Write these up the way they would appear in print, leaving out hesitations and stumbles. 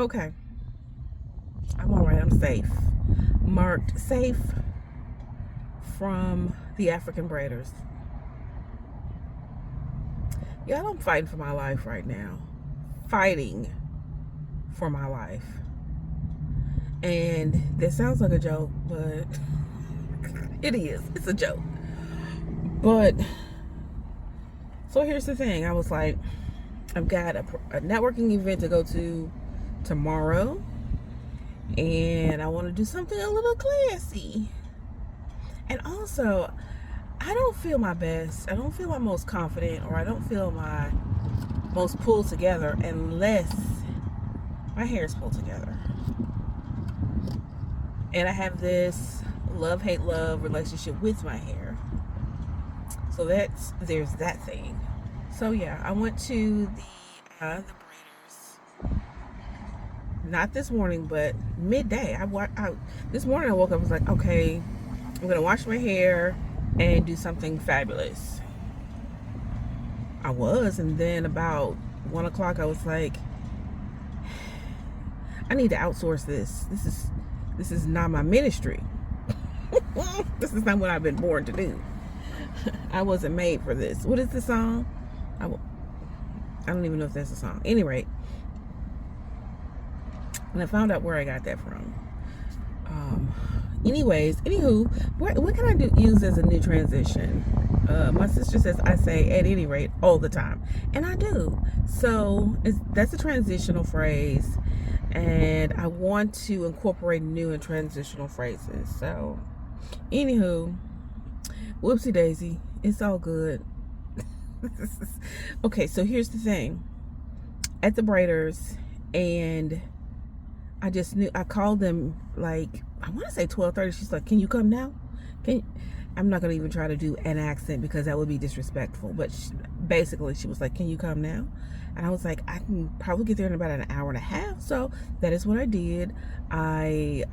Okay, I'm all right. I'm safe. Marked safe from the African braiders. Y'all, I'm fighting for my life right now. Fighting for my life. And this sounds like a joke, but it is. It's a joke. But, so here's the thing. I was like, I've got a networking event to go to tomorrow. And I want to do something a little classy. And also, I don't feel my best. I don't feel my most confident, or I don't feel my most pulled together unless my hair is pulled together. And I have this love-hate love relationship with my hair. So there's that thing. So yeah, I went to the braiders. Not this morning, but midday. This morning I woke up and was like, okay, I'm gonna wash my hair and do something fabulous. I was, and then about 1 o'clock I was like, I need to outsource this. This is not my ministry. This is not what I've been born to do. I wasn't made for this. What is the song? I don't even know if that's a song. Any rate, and I found out where I got that from. Anywho, what can I use as a new transition? My sister says I say at any rate all the time, and I do. So that's a transitional phrase, and I want to incorporate new and transitional phrases. So, anywho, whoopsie daisy, it's all good. Okay, so here's the thing. At the braiders, and I just knew, I called them like, I want to say 12:30. She's like, can you come now? I'm not going to even try to do an accent because that would be disrespectful. But basically, she was like, can you come now? And I was like, I can probably get there in about an hour and a half. So that is what I did. I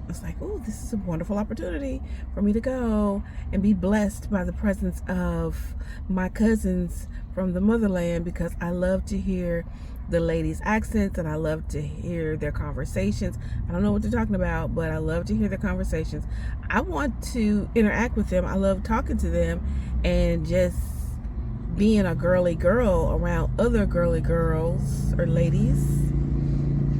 was like, oh, this is a wonderful opportunity for me to go and be blessed by the presence of my cousins from the motherland, because I love to hear the ladies' accents and I love to hear their conversations. I don't know what they're talking about, but I love to hear their conversations. I want to interact with them. I love talking to them and just being a girly girl around other girly girls or ladies.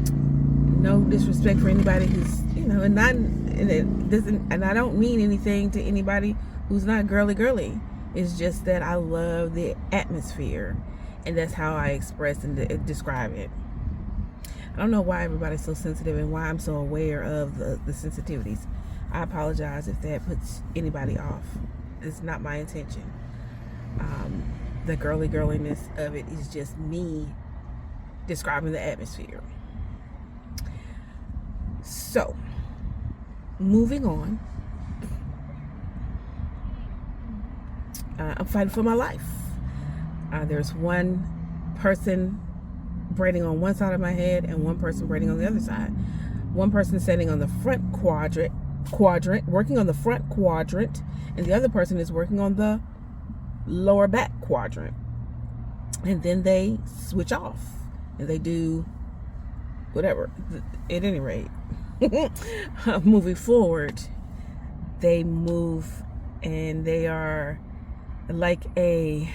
No disrespect for anybody who's, and I don't mean anything to anybody who's not girly. It's just that I love the atmosphere. And that's how I express and describe it. I don't know why everybody's so sensitive and why I'm so aware of the sensitivities. I apologize if that puts anybody off. It's not my intention. The girliness of it is just me describing the atmosphere. So, moving on. I'm fighting for my life. There's one person braiding on one side of my head and one person braiding on the other side. One person sitting on the front quadrant, working on the front quadrant, and the other person is working on the lower back quadrant. And then they switch off and they do whatever. At any rate, moving forward, they move and they are like a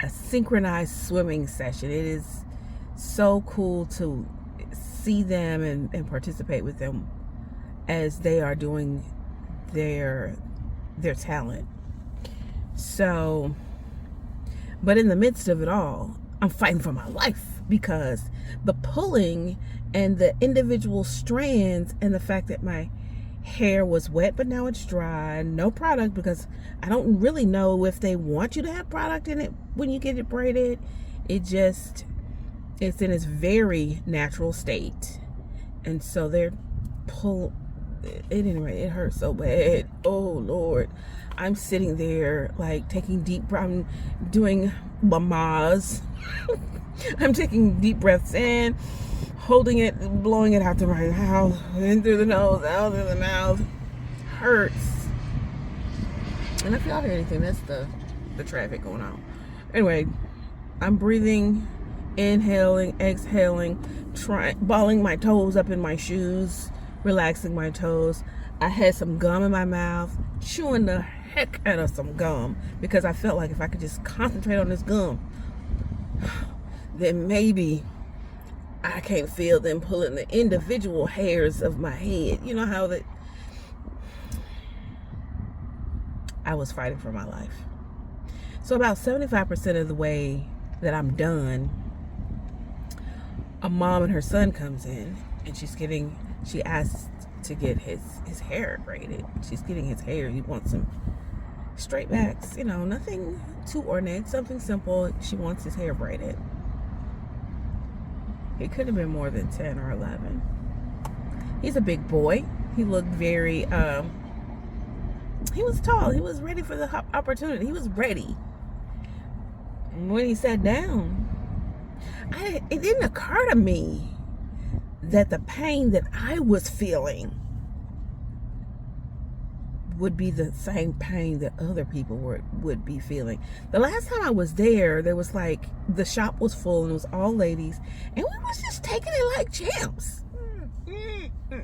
synchronized swimming session. It is so cool to see them and participate with them as they are doing their talent. So, but in the midst of it all, I'm fighting for my life because the pulling and the individual strands and the fact that my hair was wet but now it's dry, no product, because I don't really know if they want you to have product in it when you get it braided. It's in its very natural state, and so they're it hurts so bad. Oh Lord, I'm sitting there like taking I'm doing mamas. I'm taking deep breaths in, holding it, blowing it out the right mouth, in through the nose, out through the mouth. Hurts. And if y'all hear anything, that's the traffic going on. Anyway, I'm breathing inhaling, exhaling, balling my toes up in my shoes, relaxing my toes. I had some gum in my mouth, chewing the heck out of some gum because I felt like if I could just concentrate on this gum, then maybe I can't feel them pulling the individual hairs of my head. You know how that I was fighting for my life. So about 75% of the way that I'm done, a mom and her son comes in, and she asks to get his hair braided. She's getting his hair. He wants some straight backs, you know, nothing too ornate, something simple. She wants his hair braided. He could have been more than 10 or 11. He's a big boy. He looked very, he was tall. He was ready for the opportunity. He was ready. And when he sat down, it didn't occur to me that the pain that I was feeling would be the same pain that other people would be feeling. The last time I was there was like, the shop was full and it was all ladies, and we was just taking it like champs.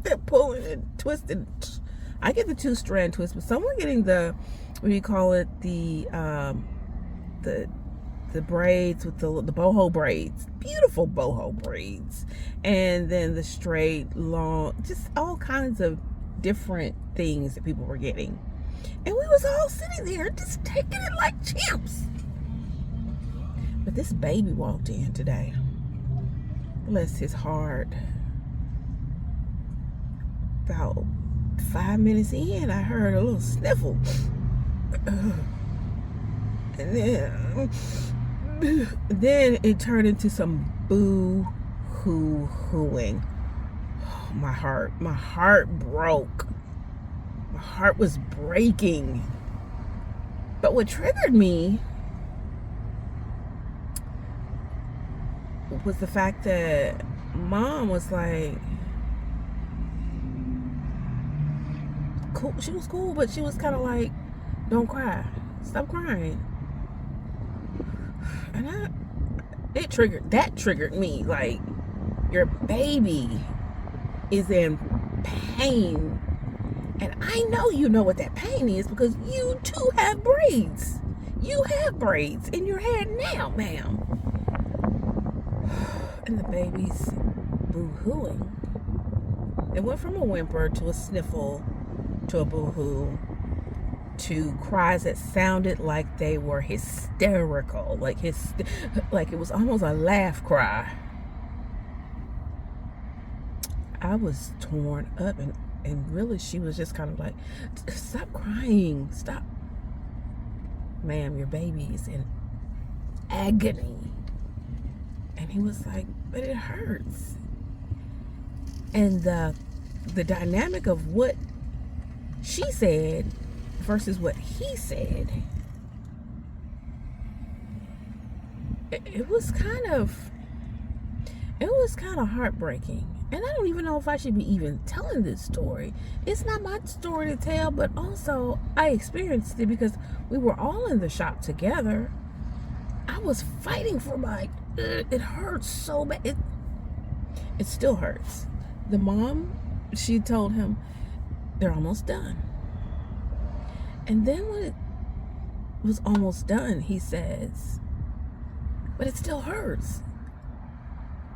They're pulling and twisting. I get the 2-strand twist, but some were getting the, what do you call it, the braids with the boho braids, beautiful boho braids, and then the straight, long, just all kinds of different things that people were getting. And we was all sitting there just taking it like champs. But this baby walked in today. Bless his heart. About 5 minutes in, I heard a little sniffle. And then it turned into some boo-hoo-hooing. My heart broke. My heart was breaking. But what triggered me was the fact that mom was like, cool. She was cool, but she was kind of like, don't cry. Stop crying. And that triggered me. Like, your baby is in pain, and I know you know what that pain is because you too have braids. You have braids in your head now, ma'am. And the baby's boo-hooing. It went from a whimper to a sniffle to a boo-hoo to cries that sounded like they were hysterical, like it was almost a laugh cry. I was torn up, and really she was just kind of like, stop crying, stop. Ma'am, your baby is in agony. And he was like, but it hurts. And the dynamic of what she said versus what he said, it was kind of heartbreaking. And I don't even know if I should be even telling this story. It's not my story to tell, but also I experienced it because we were all in the shop together. I was fighting for my, it hurts so bad. It still hurts. The mom, she told him, they're almost done. And then when it was almost done, he says, but it still hurts.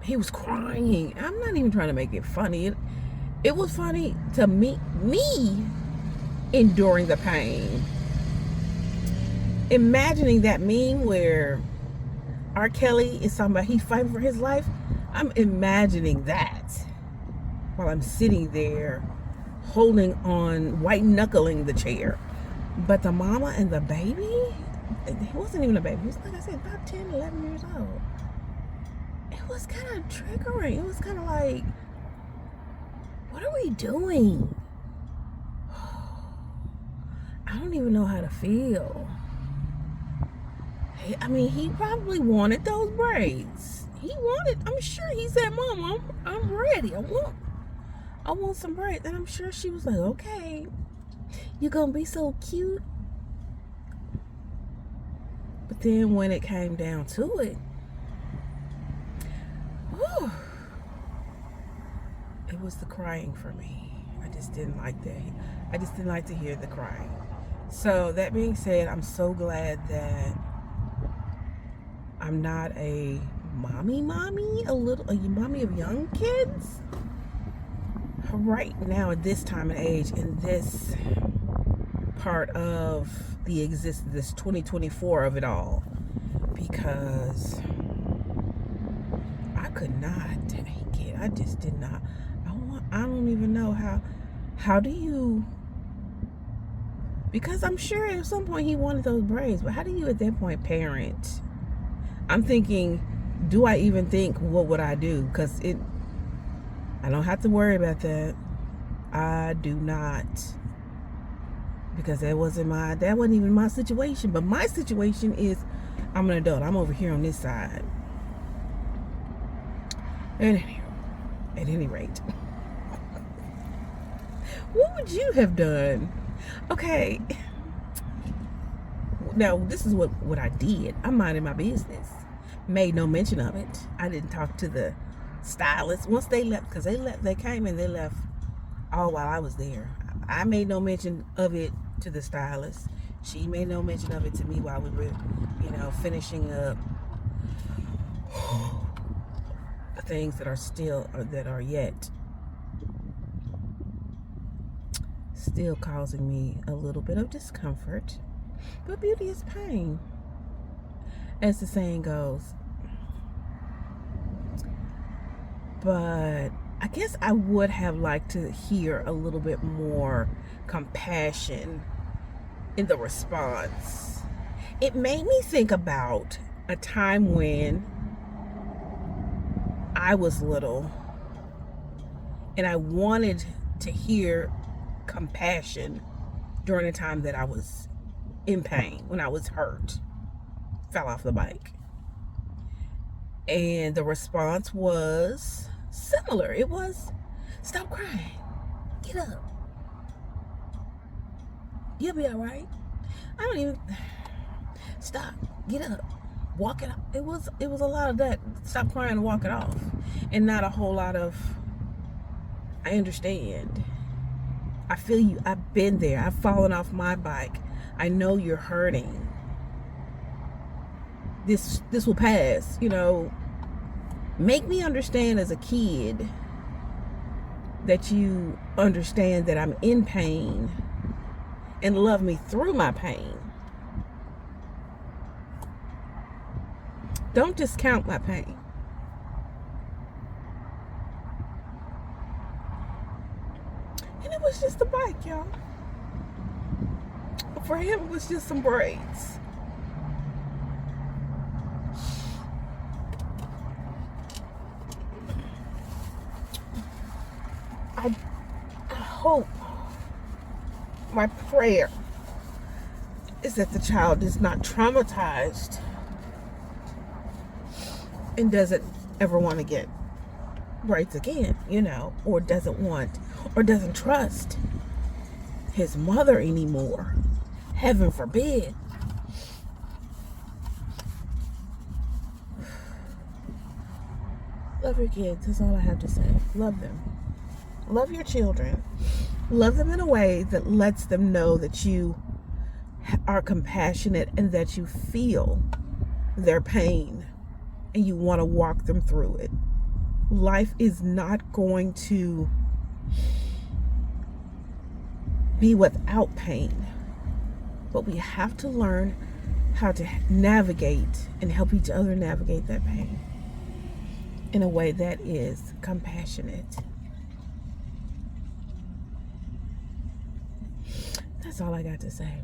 He was crying. I'm not even trying to make it funny. It was funny to me enduring the pain. Imagining that meme where R. Kelly is talking about he's fighting for his life. I'm imagining that while I'm sitting there holding on, white knuckling the chair. But the mama and the baby, he wasn't even a baby. He was, like I said, about 10, 11 years old. It was kind of triggering. It was kind of like, what are we doing? I don't even know how to feel. I mean, he probably wanted those braids. I'm sure he said, Mom, I'm ready. I want some braids. And I'm sure she was like, okay, you're gonna be so cute. But then when it came down to it, it was the crying for me. I just didn't like that. I just didn't like to hear the crying. So that being said, I'm so glad that I'm not a mommy, a mommy of young kids right now at this time and age, in this part of the existence, this 2024 of it all, because I could not take it. I just did not. I don't even know how do you, because I'm sure at some point he wanted those braids, but how do you at that point parent? I'm thinking, do I even think, what would I do? Because I don't have to worry about that. I do not. Because that wasn't even my situation. But my situation is, I'm an adult. I'm over here on this side. At any rate. What would you have done? Okay. Now, this is what I did. I'm minding my business. Made no mention of it. I didn't talk to the stylist. Once they left, because they came and they left all while I was there. I made no mention of it to the stylist. She made no mention of it to me while we were, finishing up the things that are yet still causing me a little bit of discomfort. But beauty is pain, as the saying goes. But I guess I would have liked to hear a little bit more compassion in the response. It made me think about a time when I was little and I wanted to hear compassion during a time that I was in pain, when I was hurt, fell off the bike. And the response was similar. It was, stop crying, get up, you'll be all right. I don't even, stop, get up, walk it off. It was a lot of that, stop crying and walk it off, and not a whole lot of, I understand, I feel you, I've been there, I've fallen off my bike, I know you're hurting, this will pass, Make me understand as a kid that you understand that I'm in pain and love me through my pain. Don't discount my pain. And it was just a bike, y'all. For him, it was just some braids. I hope, my prayer is that the child is not traumatized and doesn't ever want to get braids again, or doesn't trust his mother anymore. Heaven forbid. Love your kids. That's all I have to say. Love them. Love your children. Love them in a way that lets them know that you are compassionate and that you feel their pain and you want to walk them through it. Life is not going to be without pain, but we have to learn how to navigate and help each other navigate that pain in a way that is compassionate. That's all I got to say.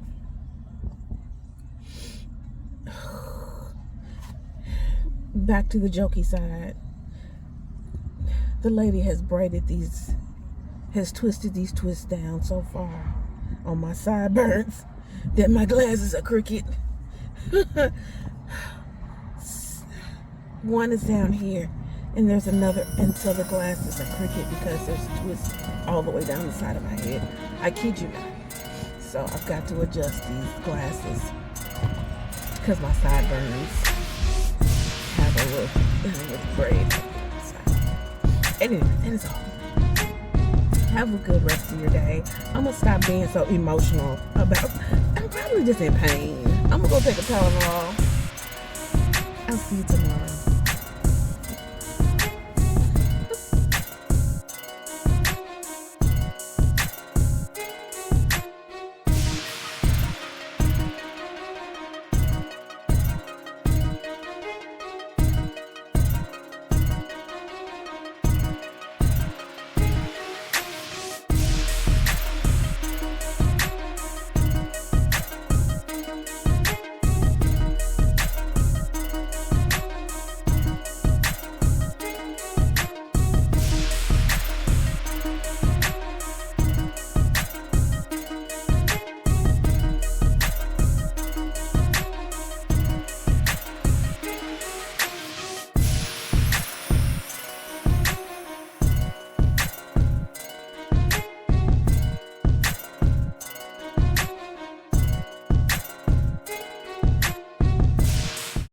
Back to the jokey side. The lady has twisted these twists down so far on my sideburns that my glasses are crooked. One is down here and there's another, and so the glasses are crooked because there's a twist all the way down the side of my head. I kid you not. So I've got to adjust these glasses because my sideburns have a little braid. So, anyway, that is all. Have a good rest of your day. I'm gonna stop being so emotional about. I'm probably just in pain. I'm gonna go take a Tylenol. I'll see you tomorrow.